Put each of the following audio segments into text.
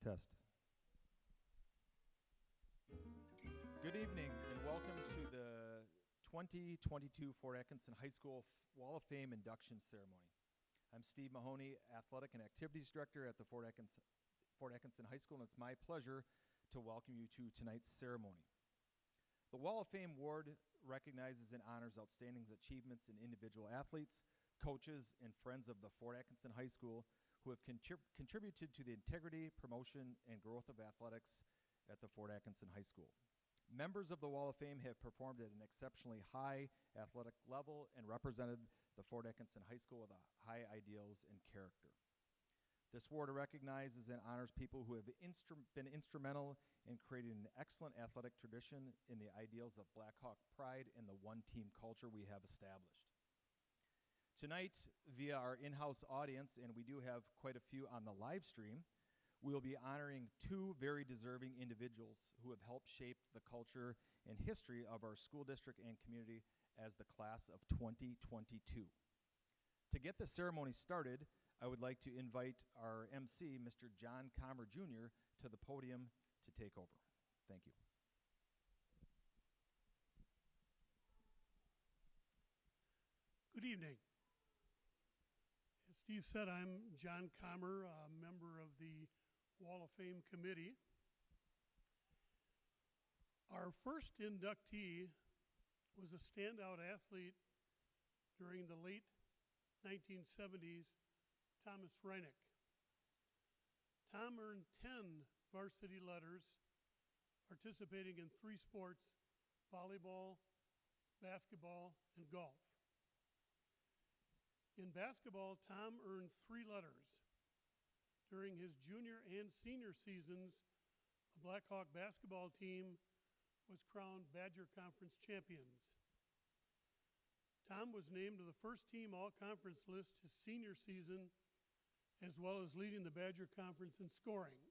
Test. Good evening and welcome to the 2022 Fort Atkinson High School Wall of Fame induction ceremony. I'm Steve Mahony, Athletic and Activities Director at the Fort Atkinson High School, and it's my pleasure to welcome you to tonight's ceremony. The Wall of Fame award recognizes and honors outstanding achievements in individual athletes, coaches, and friends of the Fort Atkinson High School who have contributed to the integrity, promotion, and growth of athletics at the Fort Atkinson High School. Members of the Wall of Fame have performed at an exceptionally high athletic level and represented the Fort Atkinson High School with high ideals and character. This award recognizes and honors people who have been instrumental in creating an excellent athletic tradition in the ideals of Blackhawk pride and the one-team culture we have established. Tonight, via our in-house audience, and we do have quite a few on the live stream, we will be honoring two very deserving individuals who have helped shape the culture and history of our school district and community as the class of 2022. To get the ceremony started, I would like to invite our MC, Mr. John Comer Jr., to the podium to take over. Thank you. Good evening. As Steve said, I'm John Comer, a member of the Wall of Fame Committee. Our first inductee was a standout athlete during the late 1970s, Thomas Reinick. Tom earned 10 varsity letters, participating in 3 sports: volleyball, basketball, and golf. In basketball, Tom earned 3 letters. During his junior and senior seasons, the Blackhawk basketball team was crowned Badger Conference champions. Tom was named to the first team all-conference list his senior season, as well as leading the Badger Conference in scoring.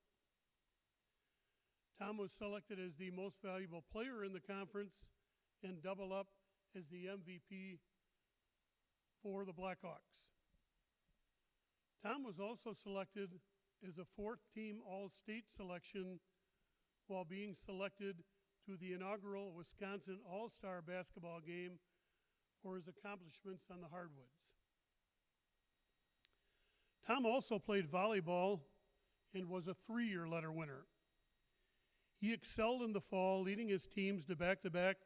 Tom was selected as the most valuable player in the conference and double up as the MVP for the Blackhawks. Tom was also selected as a 4th team All-State selection while being selected to the inaugural Wisconsin All-Star basketball game for his accomplishments on the hardwoods. Tom also played volleyball and was a 3-year letter winner. He excelled in the fall, leading his teams to back-to-back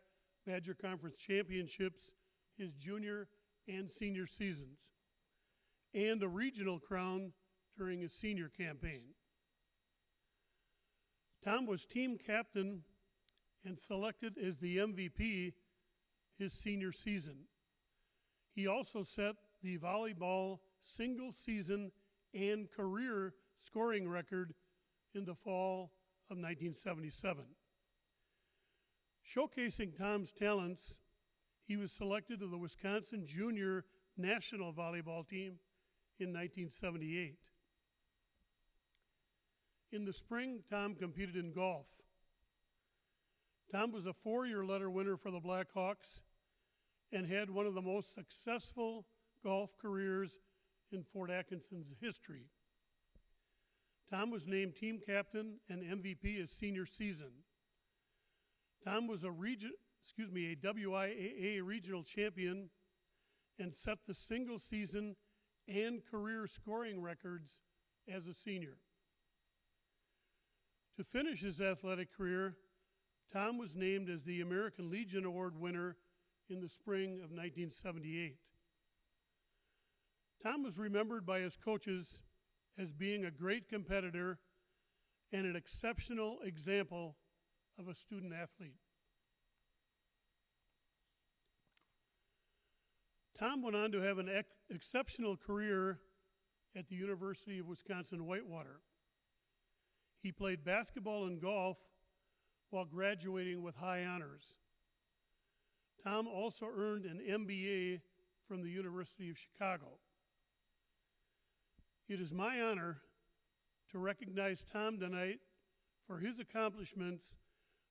Badger Conference championships his junior and senior seasons, and a regional crown during his senior campaign. Tom was team captain and selected as the MVP his senior season. He also set the volleyball single season and career scoring record in the fall of 1977. Showcasing Tom's talents, he was selected to the Wisconsin Junior National Volleyball Team in 1978. In the spring, Tom competed in golf. Tom was a 4-year letter winner for the Blackhawks and had one of the most successful golf careers in Fort Atkinson's history. Tom was named team captain and MVP his senior season. Tom was a WIAA regional champion and set the single season and career scoring records as a senior. To finish his athletic career, Tom was named as the American Legion Award winner in the spring of 1978. Tom was remembered by his coaches as being a great competitor and an exceptional example of a student athlete. Tom went on to have an exceptional career at the University of Wisconsin-Whitewater. He played basketball and golf while graduating with high honors. Tom also earned an MBA from the University of Chicago. It is my honor to recognize Tom tonight for his accomplishments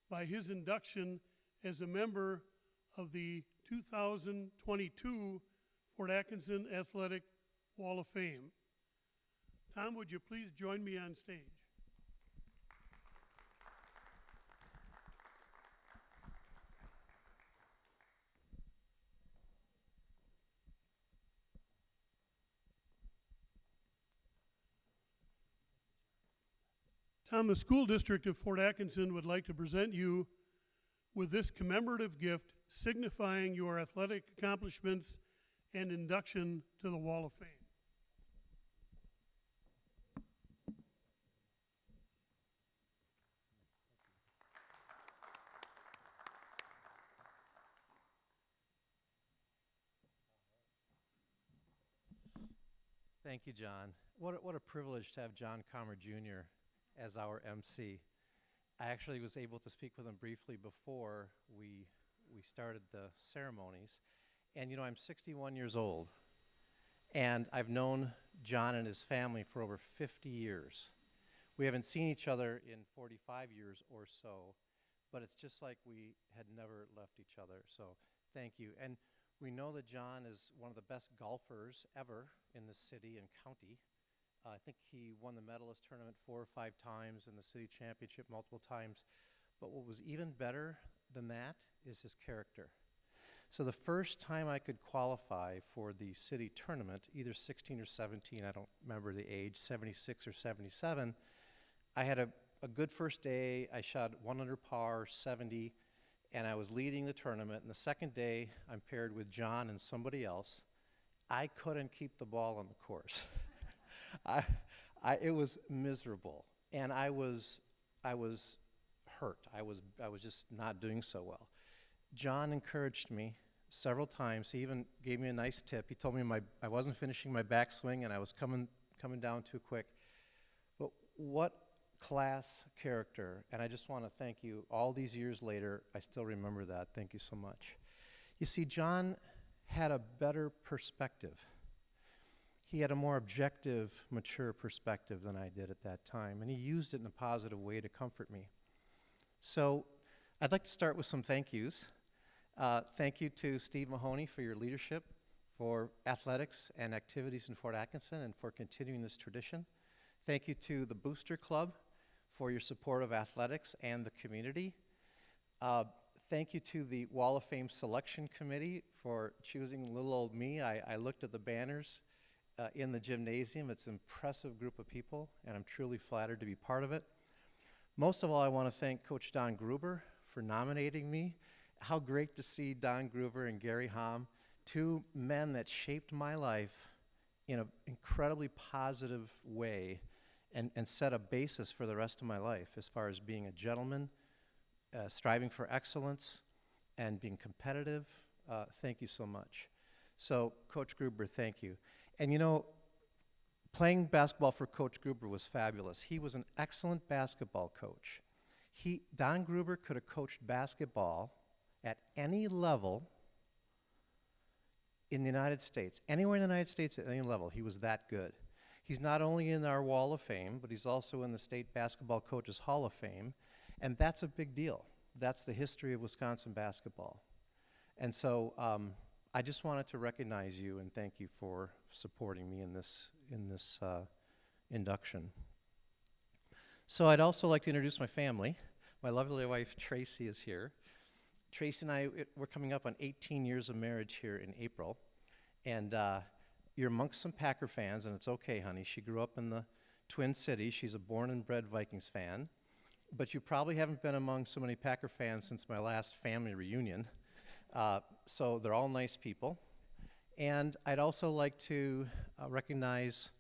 by his induction as a member of the 2022 Fort Atkinson Athletic Wall of Fame. Tom, would you please join me on stage? Tom, the School District of Fort Atkinson would like to present you with this commemorative gift signifying your athletic accomplishments and induction to the Wall of Fame. Thank you, John. What a privilege to have John Comer Jr. as our MC. I actually was able to speak with him briefly before we started the ceremonies. And you know, I'm 61 years old, and I've known John and his family for over 50 years. We haven't seen each other in 45 years or so, but it's just like we had never left each other. So thank you. And we know that John is one of the best golfers ever in the city and county. I think he won the medalist tournament 4 or 5 times and the city championship multiple times. But what was even better than that is his character. So the first time I could qualify for the city tournament, either 16 or 17, I don't remember the age, 76 or 77, I had a good first day. I shot 1 under par, 70, and I was leading the tournament. And the second day, I'm paired with John and somebody else. I couldn't keep the ball on the course. It was miserable, and I was hurt. I was just not doing so well. John encouraged me several times. He even gave me a nice tip. He told me I wasn't finishing my backswing and I was coming down too quick. But what class character, and I just want to thank you. All these years later, I still remember that. Thank you so much. You see, John had a better perspective. He had a more objective, mature perspective than I did at that time, and he used it in a positive way to comfort me. So I'd like to start with some thank yous. Thank you to Steve Mahony for your leadership, for athletics and activities in Fort Atkinson, and for continuing this tradition. Thank you to the Booster Club for your support of athletics and the community. Thank you to the Wall of Fame Selection Committee for choosing little old me. I looked at the banners in the gymnasium. It's an impressive group of people, and I'm truly flattered to be part of it. Most of all, I want to thank Coach Don Gruber for nominating me. How great to see Don Gruber and Gary Hom, 2 men that shaped my life in an incredibly positive way and set a basis for the rest of my life as far as being a gentleman, striving for excellence, and being competitive. Thank you so much. So, Coach Gruber, thank you. And you know, playing basketball for Coach Gruber was fabulous. He was an excellent basketball coach. Don Gruber could have coached basketball at any level in the United States. Anywhere in the United States at any level, he was that good. He's not only in our Wall of Fame, but he's also in the State Basketball Coaches Hall of Fame, and that's a big deal. That's the history of Wisconsin basketball. And so I just wanted to recognize you and thank you for supporting me in this induction. So I'd also like to introduce my family. My lovely wife, Tracy, is here. Tracy and I, we're coming up on 18 years of marriage here in April. And you're amongst some Packer fans, and it's okay, honey. She grew up in the Twin Cities. She's a born and bred Vikings fan. But you probably haven't been among so many Packer fans since my last family reunion. So they're all nice people. And I'd also like to recognize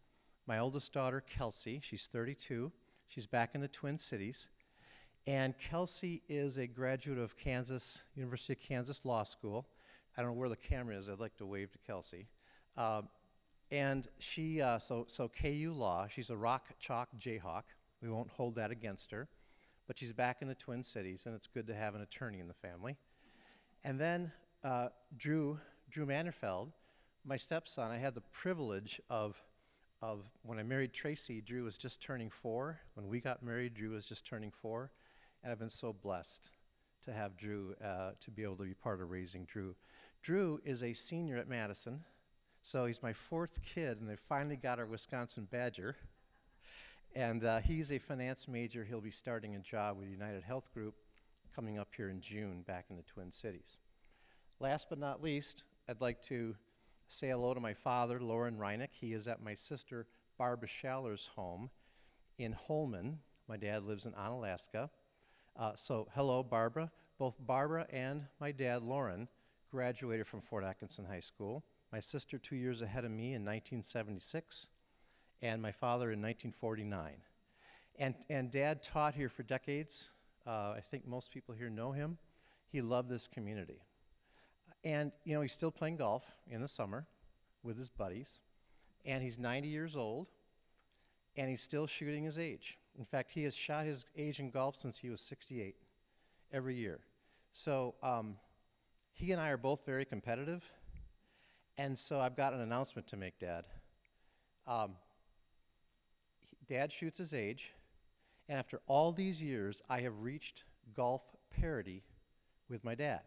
my oldest daughter, Kelsey. She's 32. She's back in the Twin Cities. And Kelsey is a graduate of University of Kansas Law School. I don't know where the camera is. I'd like to wave to Kelsey. And she, so KU Law, she's a rock chalk Jayhawk. We won't hold that against her. But she's back in the Twin Cities, and it's good to have an attorney in the family. And then Drew Mannerfeld, my stepson. I had the privilege of when I married Tracy, Drew was just turning 4. When we got married, Drew was just turning 4. And I've been so blessed to have Drew, to be able to be part of raising Drew. Drew is a senior at Madison, so he's my 4th kid, and they finally got our Wisconsin Badger. And he's a finance major. He'll be starting a job with United Health Group coming up here in June back in the Twin Cities. Last but not least, I'd like to say hello to my father, Lauren Reinick. He is at my sister Barbara Schaller's home in Holman, My dad lives in Onalaska. So hello, Barbara. Both Barbara and my dad, Lauren, graduated from Fort Atkinson High School. My sister 2 years ahead of me in 1976, and my father in 1949. And Dad taught here for decades. I think most people here know him. He loved this community. And, you know, he's still playing golf in the summer with his buddies. And he's 90 years old, and he's still shooting his age. In fact, he has shot his age in golf since he was 68, every year. So he and I are both very competitive. And so I've got an announcement to make, Dad. Dad shoots his age. And after all these years, I have reached golf parity with my dad.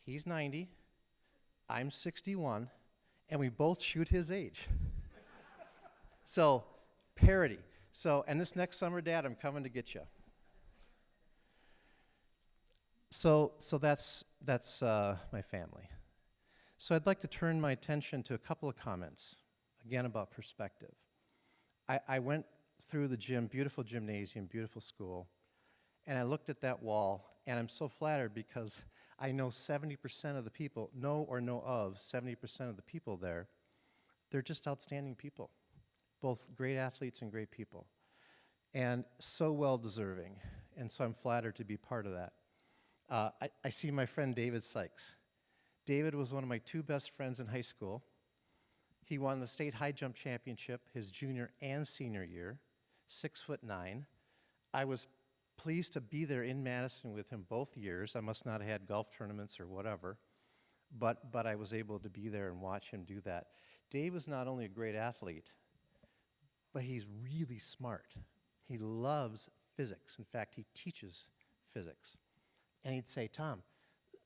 He's 90, I'm 61, and we both shoot his age. So, parity. So, and this next summer, Dad, I'm coming to get you. So that's my family. So I'd like to turn my attention to a couple of comments, again about perspective. I went through the gym, beautiful gymnasium, beautiful school, and I looked at that wall, and I'm so flattered because I know 70% of the people, know of 70% of the people there. They're just outstanding people, both great athletes and great people, and so well-deserving, and so I'm flattered to be part of that. I see my friend David Sykes. David was one of my two best friends in high school. He won the state high jump championship his junior and senior year. 6'9". I was pleased to be there in Madison with him both years. I must not have had golf tournaments or whatever, but I was able to be there and watch him do that. Dave was not only a great athlete, but he's really smart. He loves physics. In fact, he teaches physics. And he'd say, Tom,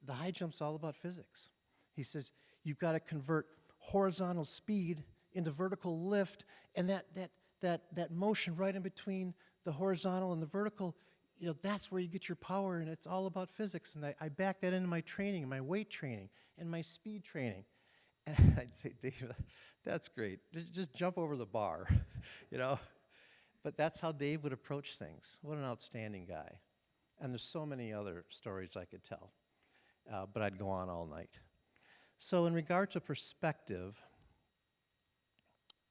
the high jump's all about physics. He says, you've got to convert horizontal speed into vertical lift, and that motion right in between the horizontal and the vertical, you know, that's where you get your power, and it's all about physics. And I back that into my training, my weight training, and my speed training. And I'd say, Dave, that's great. Just jump over the bar, you know. But that's how Dave would approach things. What an outstanding guy. And there's so many other stories I could tell, but I'd go on all night. So in regard to perspective,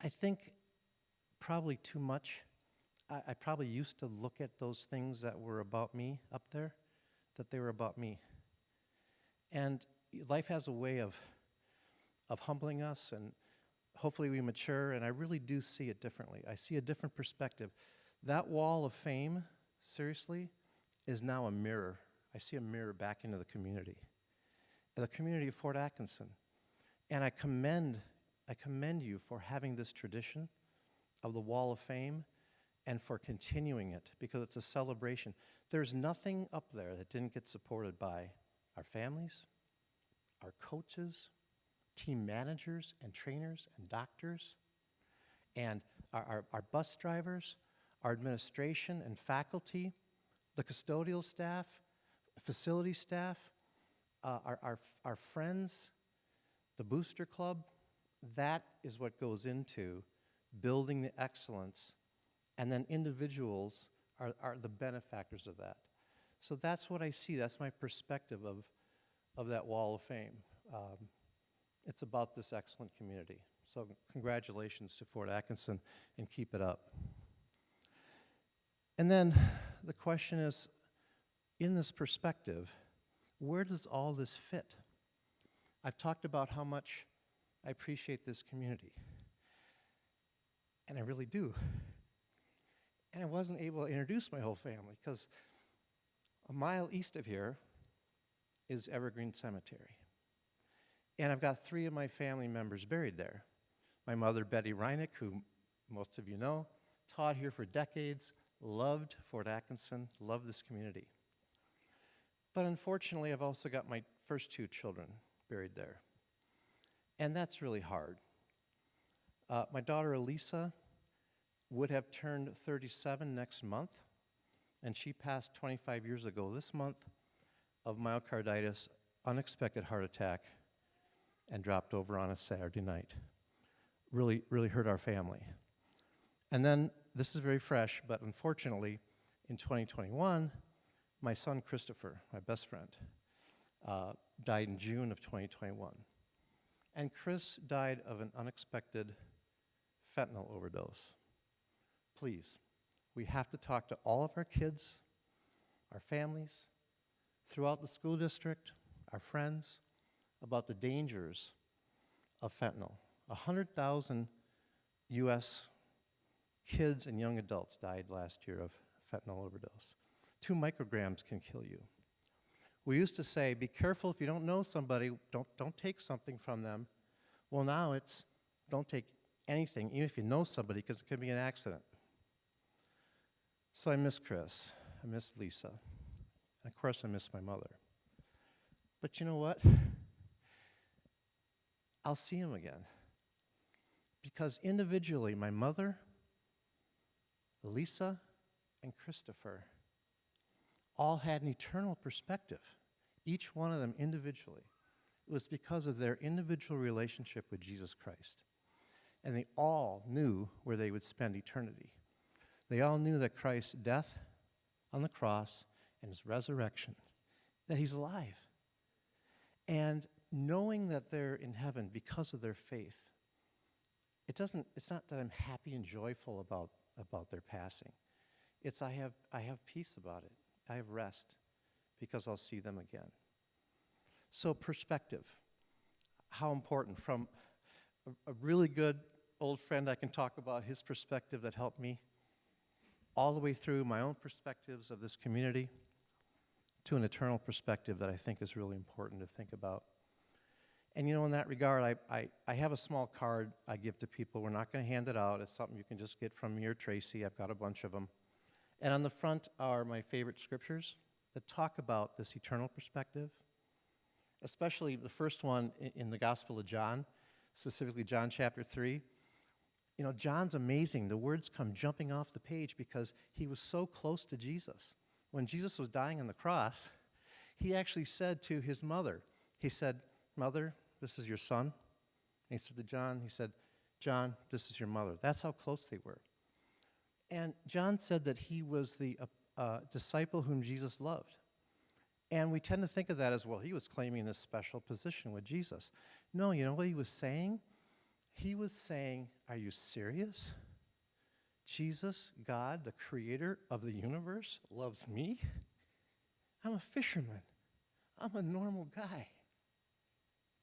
I think probably too much. I probably used to look at those things that were about me up there, that they were about me. And life has a way of humbling us, and hopefully we mature, and I really do see it differently. I see a different perspective. That wall of fame, seriously, is now a mirror. I see a mirror back into the community of Fort Atkinson. And I commend you for having this tradition of the Wall of Fame and for continuing it, because it's a celebration. There's nothing up there that didn't get supported by our families, our coaches, team managers and trainers and doctors, and our bus drivers, our administration and faculty, the custodial staff, facility staff, our friends, the booster club. That is what goes into building the excellence, and then individuals are the benefactors of that. So that's what I see. That's my perspective of that Wall of Fame. It's about this excellent community. So congratulations to Fort Atkinson, and keep it up. And then the question is, in this perspective, where does all this fit? I've talked about how much I appreciate this community, and I really do. And I wasn't able to introduce my whole family, because a mile east of here is Evergreen Cemetery. And I've got 3 of my family members buried there. My mother, Betty Reinick, who most of you know, taught here for decades, loved Fort Atkinson, loved this community. But unfortunately, I've also got my first 2 children buried there. And that's really hard. My daughter, Elisa, would have turned 37 next month, and she passed 25 years ago this month of myocarditis, unexpected heart attack, and dropped over on a Saturday night. Really hurt our family. And then this is very fresh, but unfortunately, in 2021, my son Christopher, my best friend, died in June of 2021. And Chris died of an unexpected fentanyl overdose. Please, we have to talk to all of our kids, our families, throughout the school district, our friends, about the dangers of fentanyl. 100,000 U.S. kids and young adults died last year of fentanyl overdose. 2 micrograms can kill you. We used to say, be careful if you don't know somebody, don't take something from them. Well, now it's don't take anything, even if you know somebody, because it could be an accident. So I miss Chris, I miss Lisa, and of course I miss my mother. But you know what? I'll see him again. Because individually, my mother, Lisa, and Christopher all had an eternal perspective, each one of them individually. It was because of their individual relationship with Jesus Christ. And they all knew where they would spend eternity. They all knew that Christ's death on the cross and his resurrection, that he's alive. And knowing that they're in heaven because of their faith, it's not that I'm happy and joyful about their passing. It's I have peace about it. I have rest because I'll see them again. So perspective, how important. From a really good old friend, I can talk about his perspective that helped me, all the way through my own perspectives of this community, to an eternal perspective that I think is really important to think about. And you know, in that regard, I have a small card I give to people. We're not going to hand it out. It's something you can just get from me or Tracy. I've got a bunch of them. And on the front are my favorite scriptures that talk about this eternal perspective, especially the first one in the Gospel of John, specifically John chapter 3. You know, John's amazing. The words come jumping off the page because he was so close to Jesus. When Jesus was dying on the cross, he actually said to his mother, he said, "Mother, this is your son." And he said to John, he said, "John, this is your mother." That's how close they were. And John said that he was the disciple whom Jesus loved. And we tend to think of that as, well, he was claiming this special position with Jesus. No, you know what he was saying? He was saying, are you serious? Jesus, God, the creator of the universe, loves me? I'm a fisherman. I'm a normal guy.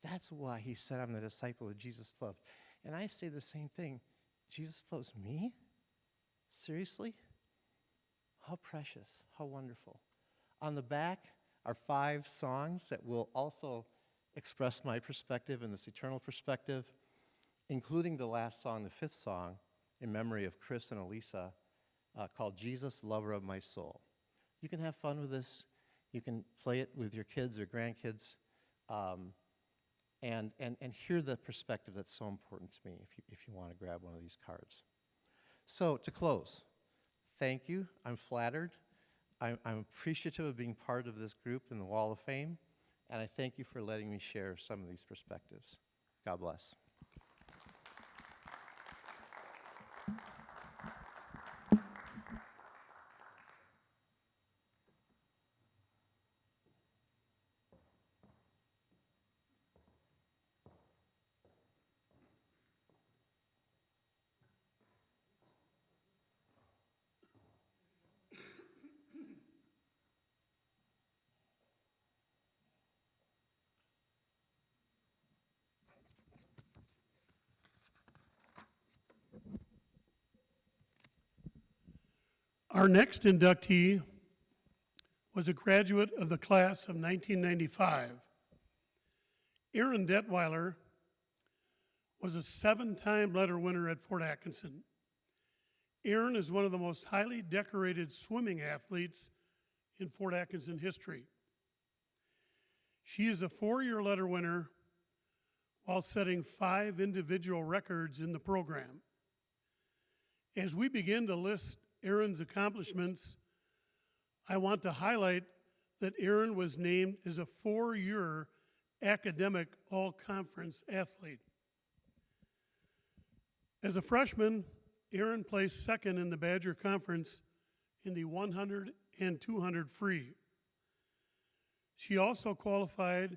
That's why he said I'm the disciple that Jesus loved. And I say the same thing. Jesus loves me? Seriously? How precious, how wonderful. On the back are 5 songs that will also express my perspective and this eternal perspective, including the last song, the 5th song, in memory of Chris and Elisa, called Jesus, Lover of My Soul. You can have fun with this. You can play it with your kids or grandkids, and hear the perspective that's so important to me if you want to grab one of these cards. So to close, thank you. I'm flattered. I'm appreciative of being part of this group in the Wall of Fame, and I thank you for letting me share some of these perspectives. God bless. Our next inductee was a graduate of the class of 1995. Aaron Detweiler was a 7-time letter winner at Fort Atkinson. Aaron is one of the most highly decorated swimming athletes in Fort Atkinson history. She is a 4-year letter winner while setting 5 individual records in the program. As we begin to list Aaron's accomplishments, I want to highlight that Aaron was named as a 4-year academic all-conference athlete. As a freshman, Aaron placed second in the Badger Conference in the 100 and 200 free. She also qualified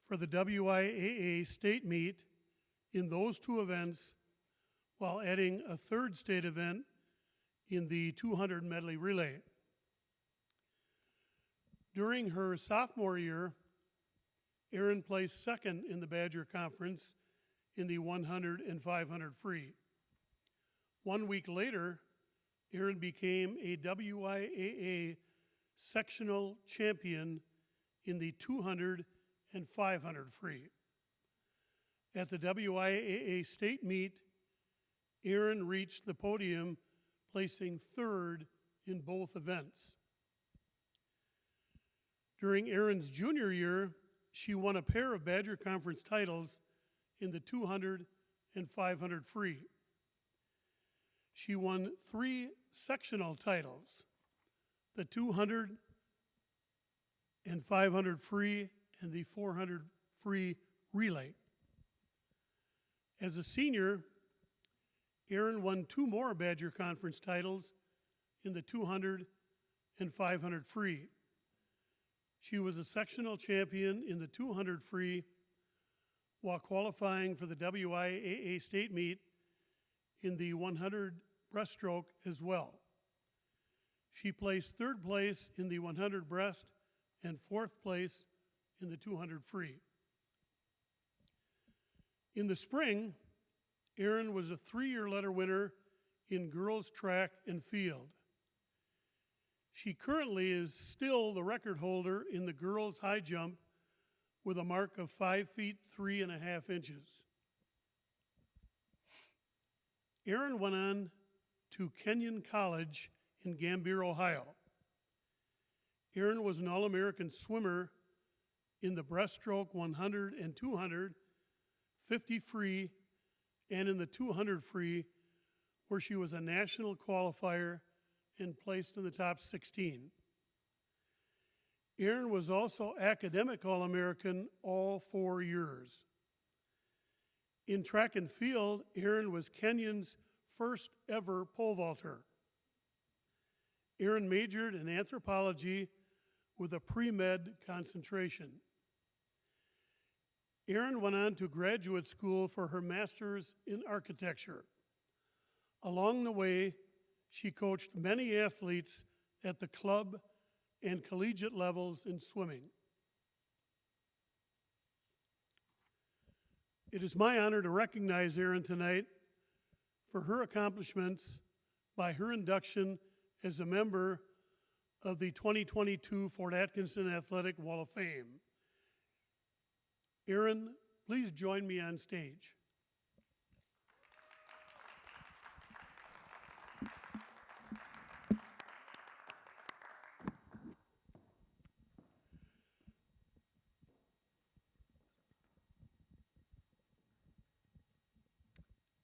for the WIAA state meet in those two events, while adding a third state event in the 200 medley relay. During her sophomore year, Erin placed second in the Badger Conference in the 100 and 500 free. 1 week later, Erin became a WIAA sectional champion in the 200 and 500 free. At the WIAA state meet, Erin reached the podium, placing third in both events. During Erin's junior year, she won a pair of Badger Conference titles in the 200 and 500 free. She won 3 sectional titles, the 200 and 500 free and the 400 free relay. As a senior, Erin won 2 more Badger Conference titles in the 200 and 500 free. She was a sectional champion in the 200 free while qualifying for the WIAA state meet in the 100 breaststroke as well. She placed third place in the 100 breast and fourth place in the 200 free. In the spring, Erin was a 3-year letter winner in girls track and field. She currently is still the record holder in the girls high jump with a mark of 5 feet 3.5 inches. Erin went on to Kenyon College in Gambier, Ohio. Erin was an All-American swimmer in the breaststroke 100 and 200, 50 free, and in the 200 free, where she was a national qualifier and placed in the top 16. Erin was also academic All-American all 4 years. In track and field, Erin was Kenyon's first ever pole vaulter. Erin majored in anthropology with a pre-med concentration. Erin went on to graduate school for her master's in architecture. Along the way, she coached many athletes at the club and collegiate levels in swimming. It is my honor to recognize Erin tonight for her accomplishments by her induction as a member of the 2022 Fort Atkinson Athletic Wall of Fame. Erin, please join me on stage.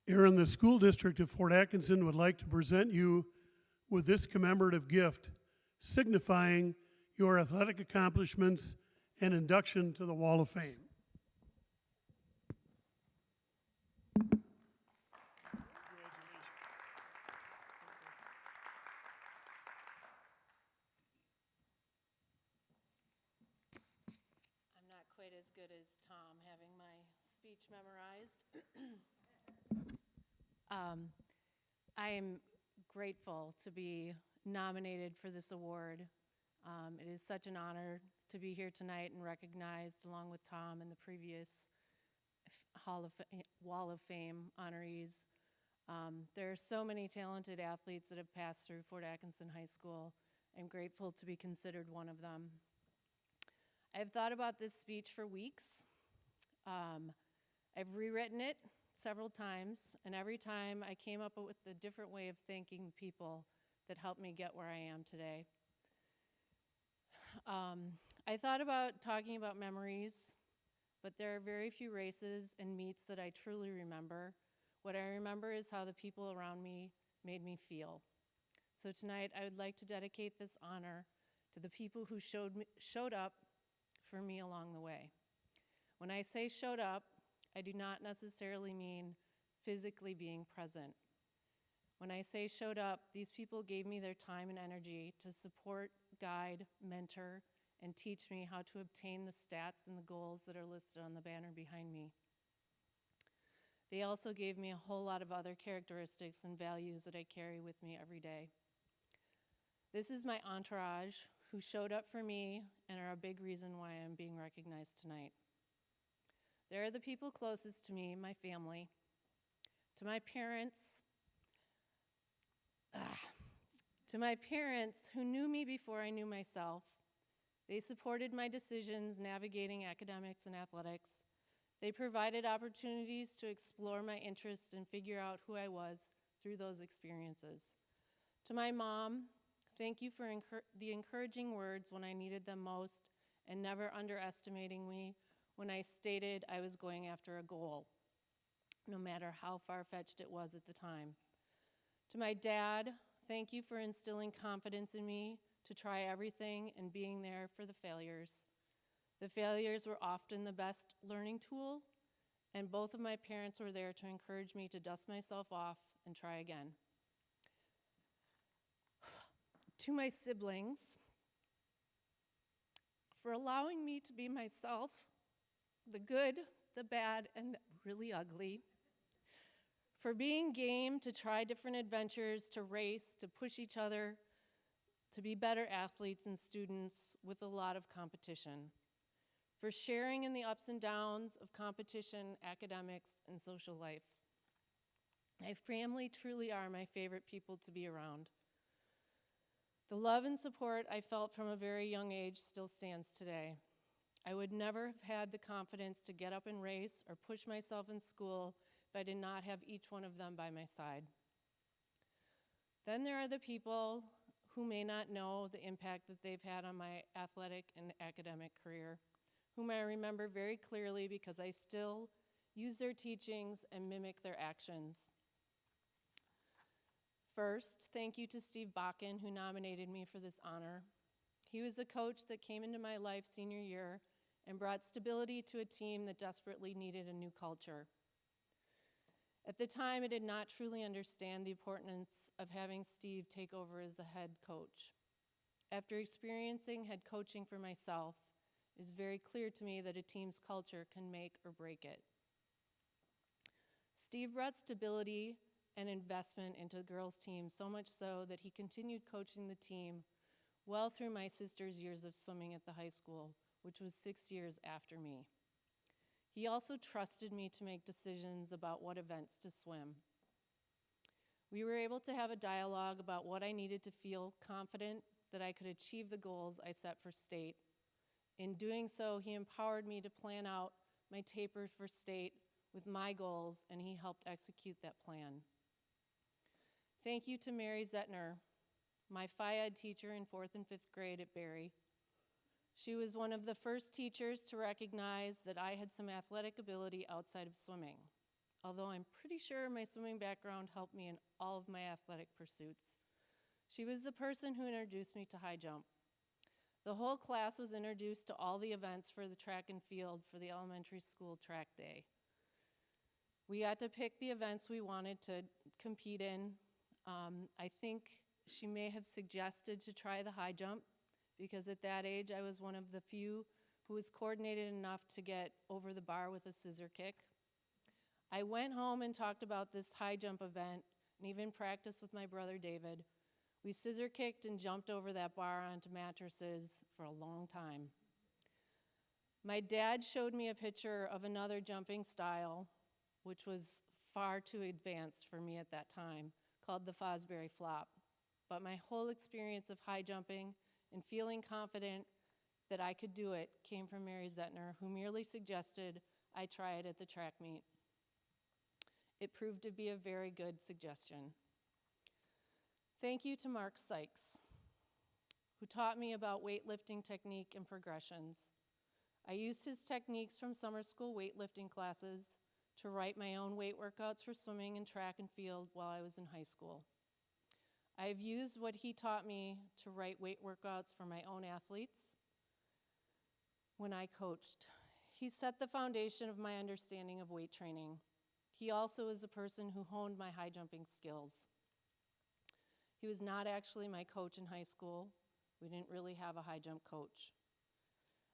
Erin, the school district of Fort Atkinson would like to present you with this commemorative gift, signifying your athletic accomplishments and induction to the Wall of Fame. I'm not quite as good as Tom having my speech memorized. I am grateful to be nominated for this award. It is such an honor to be here tonight and recognized along with Tom and the previous Wall of Fame honorees. There are so many talented athletes that have passed through Fort Atkinson High School. I'm grateful to be considered one of them. I've thought about this speech for weeks. I've rewritten it several times, and every time I came up with a different way of thanking people that helped me get where I am today. I thought about talking about memories, but there are very few races and meets that I truly remember. What I remember is how the people around me made me feel. So tonight I would like to dedicate this honor to the people who showed up for me along the way. When I say showed up, I do not necessarily mean physically being present. When I say showed up, these people gave me their time and energy to support, guide, mentor, and teach me how to obtain the stats and the goals that are listed on the banner behind me. They also gave me a whole lot of other characteristics and values that I carry with me every day. This is my entourage who showed up for me and are a big reason why I'm being recognized tonight. They're the people closest to me, my family. To my parents who knew me before I knew myself, they supported my decisions navigating academics and athletics. They provided opportunities to explore my interests and figure out who I was through those experiences. To my mom, thank you for the encouraging words when I needed them most and never underestimating me when I stated I was going after a goal, no matter how far-fetched it was at the time. To my dad, thank you for instilling confidence in me to try everything and being there for the failures. The failures were often the best learning tool, and both of my parents were there to encourage me to dust myself off and try again. To my siblings, for allowing me to be myself, the good, the bad, and the really ugly. For being game to try different adventures, to race, to push each other, to be better athletes and students with a lot of competition. For sharing in the ups and downs of competition, academics, and social life. My family truly are my favorite people to be around. The love and support I felt from a very young age still stands today. I would never have had the confidence to get up and race or push myself in school if I did not have each one of them by my side. Then there are the people who may not know the impact that they've had on my athletic and academic career, whom I remember very clearly because I still use their teachings and mimic their actions. First, thank you to Steve Bakken, who nominated me for this honor. He was the coach that came into my life senior year and brought stability to a team that desperately needed a new culture. At the time, I did not truly understand the importance of having Steve take over as the head coach. After experiencing head coaching for myself, it is very clear to me that a team's culture can make or break it. Steve brought stability and investment into the girls' team, so much so that he continued coaching the team well through my sister's years of swimming at the high school, which was 6 years after me. He also trusted me to make decisions about what events to swim. We were able to have a dialogue about what I needed to feel confident that I could achieve the goals I set for state. In doing so, he empowered me to plan out my taper for state with my goals, and he helped execute that plan. Thank you to Mary Zettner, my FAHS teacher in 4th and 5th grade at Berry. She was one of the first teachers to recognize that I had some athletic ability outside of swimming, although I'm pretty sure my swimming background helped me in all of my athletic pursuits. She was the person who introduced me to high jump. The whole class was introduced to all the events for the track and field for the elementary school track day. We got to pick the events we wanted to compete in. I think she may have suggested to try the high jump, because at that age I was one of the few who was coordinated enough to get over the bar with a scissor kick. I went home and talked about this high jump event and even practiced with my brother David. We scissor kicked and jumped over that bar onto mattresses for a long time. My dad showed me a picture of another jumping style, which was far too advanced for me at that time, called the Fosbury flop. But my whole experience of high jumping and feeling confident that I could do it came from Mary Zettner, who merely suggested I try it at the track meet. It proved to be a very good suggestion. Thank you to Mark Sykes, who taught me about weightlifting technique and progressions. I used his techniques from summer school weightlifting classes to write my own weight workouts for swimming and track and field while I was in high school. I've used what he taught me to write weight workouts for my own athletes when I coached. He set the foundation of my understanding of weight training. He also is the person who honed my high jumping skills. He was not actually my coach in high school. We didn't really have a high jump coach.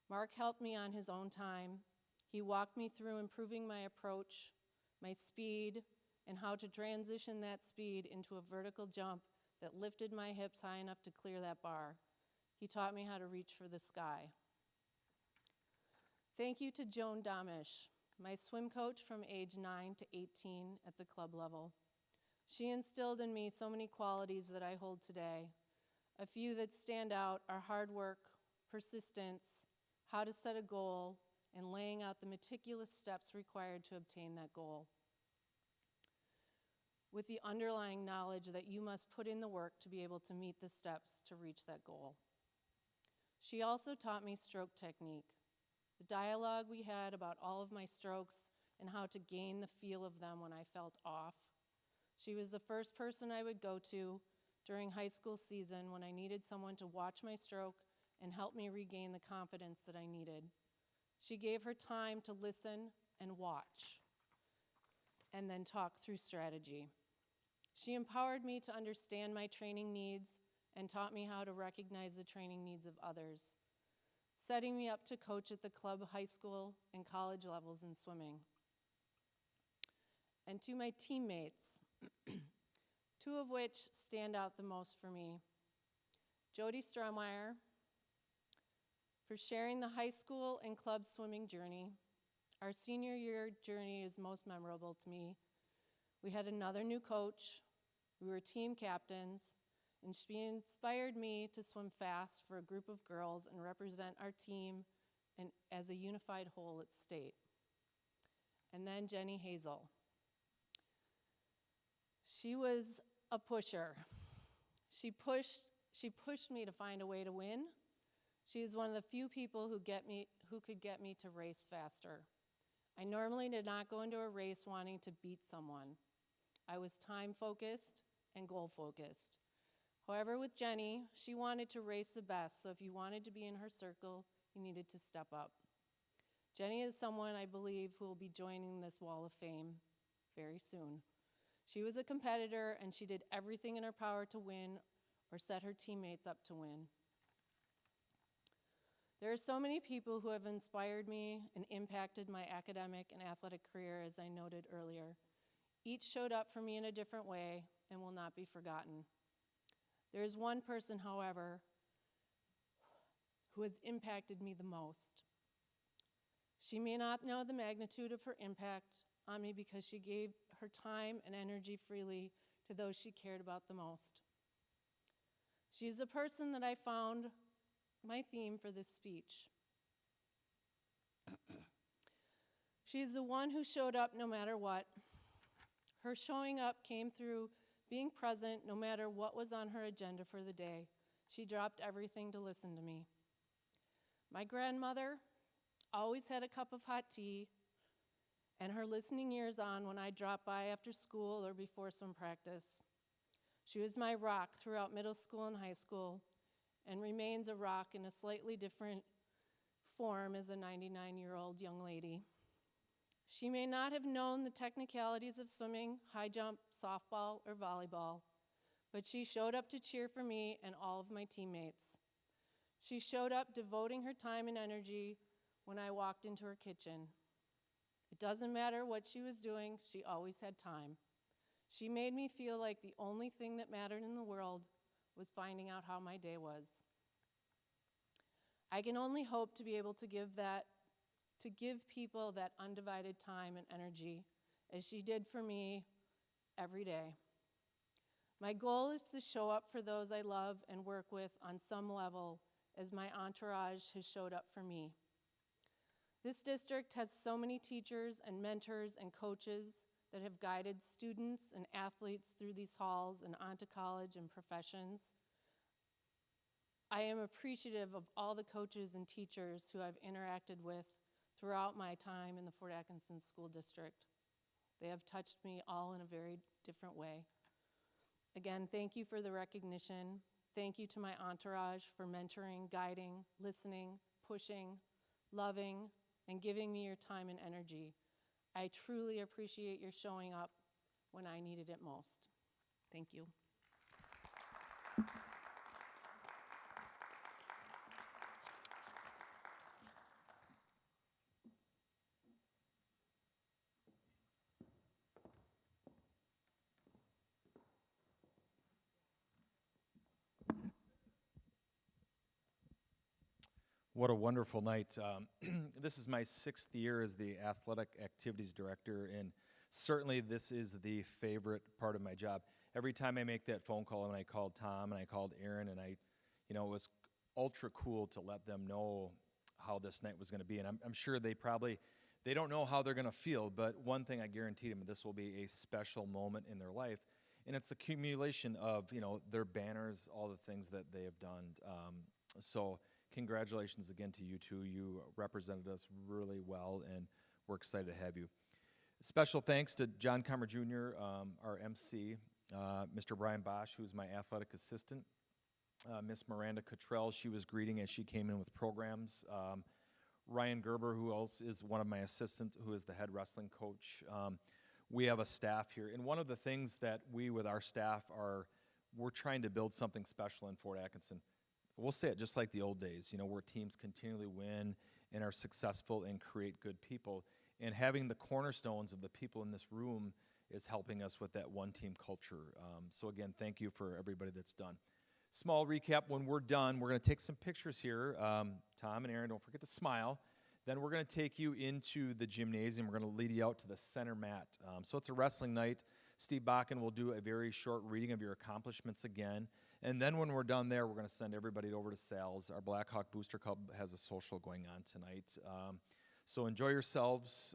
Mark helped me on his own time. He walked me through improving my approach, my speed, and how to transition that speed into a vertical jump that lifted my hips high enough to clear that bar. He taught me how to reach for the sky. Thank you to Joan Domish, my swim coach from age 9 to 18 at the club level. She instilled in me so many qualities that I hold today. A few that stand out are hard work, persistence, how to set a goal, and laying out the meticulous steps required to obtain that goal, with the underlying knowledge that you must put in the work to be able to meet the steps to reach that goal. She also taught me stroke technique, the dialogue we had about all of my strokes and how to gain the feel of them when I felt off. She was the first person I would go to during high school season when I needed someone to watch my stroke and help me regain the confidence that I needed. She gave her time to listen and watch, and then talk through strategy. She empowered me to understand my training needs and taught me how to recognize the training needs of others, setting me up to coach at the club, high school, and college levels in swimming. And to my teammates, two of which stand out the most for me. Jody Strommeyer, for sharing the high school and club swimming journey. Our senior year journey is most memorable to me. We had another new coach, we were team captains, and she inspired me to swim fast for a group of girls and represent our team as a unified whole at state. And then Jenny Hazel. She was a pusher. She pushed me to find a way to win. She is one of the few people who could get me to race faster. I normally did not go into a race wanting to beat someone. I was time-focused and goal-focused. However, with Jenny, she wanted to race the best, so if you wanted to be in her circle, you needed to step up. Jenny is someone I believe who will be joining this wall of fame very soon. She was a competitor, and she did everything in her power to win or set her teammates up to win. There are so many people who have inspired me and impacted my academic and athletic career, as I noted earlier. Each showed up for me in a different way and will not be forgotten. There is one person, however, who has impacted me the most. She may not know the magnitude of her impact on me because she gave her time and energy freely to those she cared about the most. She's the person that I found my theme for this speech. She's the one who showed up no matter what. Her showing up came through being present no matter what was on her agenda for the day. She dropped everything to listen to me. My grandmother always had a cup of hot tea and her listening ears on when I dropped by after school or before swim practice. She was my rock throughout middle school and high school and remains a rock in a slightly different form as a 99-year-old young lady. She may not have known the technicalities of swimming, high jump, softball, or volleyball, but she showed up to cheer for me and all of my teammates. She showed up devoting her time and energy when I walked into her kitchen. It doesn't matter what she was doing, she always had time. She made me feel like the only thing that mattered in the world was finding out how my day was. I can only hope to be able to give people that undivided time and energy as she did for me every day. My goal is to show up for those I love and work with on some level as my entourage has showed up for me. This district has so many teachers and mentors and coaches that have guided students and athletes through these halls and onto college and professions. I am appreciative of all the coaches and teachers who I've interacted with throughout my time in the Fort Atkinson School District. They have touched me all in a very different way. Again, thank you for the recognition. Thank you to my entourage for mentoring, guiding, listening, pushing, loving, and giving me your time and energy. I truly appreciate your showing up when I needed it most. Thank you. What a wonderful night. This is my 6th year as the athletic activities director, and certainly this is the favorite part of my job. Every time I make that phone call, and I called Tom and I called Aaron, and it was ultra cool to let them know how this night was going to be. And I'm sure they don't know how they're going to feel, but one thing I guarantee them, this will be a special moment in their life. And it's the accumulation of, their banners, all the things that they have done. So congratulations again to you two. You represented us really well, and we're excited to have you. Special thanks to John Comer Jr., our MC, Mr. Brian Bosch, who's my athletic assistant, Miss Miranda Cottrell, she was greeting as she came in with programs, Ryan Gerber, who else is one of my assistants, who is the head wrestling coach. We have a staff here, and one of the things that we with our staff we're trying to build something special in Fort Atkinson. We'll say it just like the old days, where teams continually win and are successful and create good people. And having the cornerstones of the people in this room is helping us with that one-team culture. So again, thank you for everybody that's done. Small recap, when we're done, we're going to take some pictures here. Tom and Aaron, don't forget to smile. Then we're going to take you into the gymnasium. We're going to lead you out to the center mat. So it's a wrestling night. Steve Bakken will do a very short reading of your accomplishments again. And then when we're done there, we're going to send everybody over to Sal's. Our Blackhawk Booster Club has a social going on tonight. So enjoy yourselves.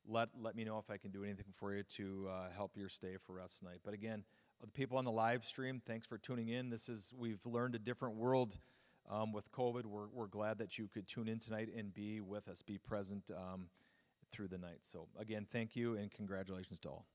Let me know if I can do anything for you to help your stay for rest night. But again, the people on the live stream, thanks for tuning in. We've learned a different world with COVID. We're glad that you could tune in tonight and be with us, be present through the night. So again, thank you and congratulations to all.